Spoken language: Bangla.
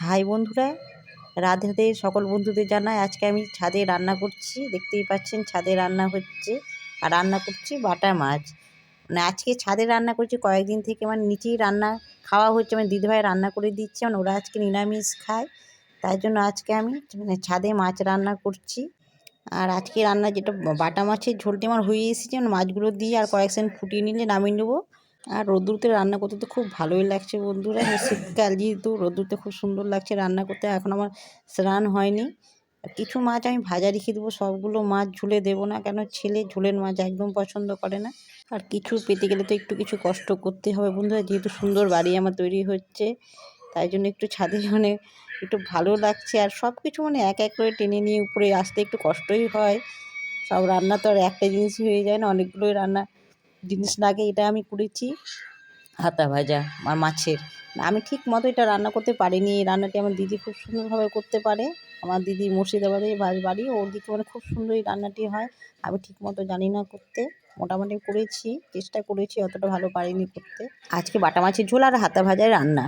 হাই বন্ধুরা, রাধে রাধে সকল বন্ধুদের জানাই। আজকে আমি ছাদে রান্না করছি, দেখতেই পাচ্ছেন ছাদে রান্না হচ্ছে। আর রান্না করছি বাটা মাছ। মানে আজকে ছাদে রান্না করছি, কয়েকদিন থেকে মানে নিচেই রান্না খাওয়া হচ্ছে, মানে দিদিভাই রান্না করে দিচ্ছে, মানে ওরা আজকে নিরামিষ খায়। তাই জন্য আজকে আমি মানে ছাদে মাছ রান্না করছি। আর আজকে রান্না যেটা বাটা মাছের ঝোলটি আমার হয়ে এসেছে, মানে মাছগুলো দিয়ে আর কয়েক সেকেন্ড ফুটিয়ে নিলে নামিয়ে নেবো। আর রোদ্দুরতে রান্না করতে তো খুব ভালোই লাগছে বন্ধুরা। শীতকাল যেহেতু রোদ্দুরতে খুব সুন্দর লাগছে রান্না করতে। এখন আমার স্নান হয়নি। কিছু মাছ আমি ভাজা রেখে দেবো, সবগুলো মাছ ঝুলে দেবো না, কেন ছেলে ঝোলের মাছ একদম পছন্দ করে না। আর কিছু পেতে গেলে তো একটু কিছু কষ্ট করতে হবে বন্ধুরা, যেহেতু সুন্দর বাড়ি আমার তৈরি হচ্ছে, তাই জন্য একটু ছাদে মানে একটু ভালো লাগছে। আর সব কিছু মানে এক এক করে টেনে নিয়ে উপরে আসতে একটু কষ্টই হয়। সব রান্না তো আর একটা জিনিসই হয়ে যায় না, অনেকগুলোই রান্না জিনিস লাগে। এটা আমি করেছি হাতা ভাজা আর মাছের। আমি ঠিক মতো এটা রান্না করতে পারিনি। এই রান্নাটি আমার দিদি খুব সুন্দরভাবে করতে পারে। আমার দিদি মুর্শিদাবাদে বাড়ি, ওর দিকে মানে খুব সুন্দর এই রান্নাটি হয়। আমি ঠিক মতো জানি না করতে, মোটামুটি করেছি, চেষ্টা করেছি, অতটা ভালো পারিনি করতে। আজকে বাটা মাছের ঝোল আর হাতা ভাজার রান্না।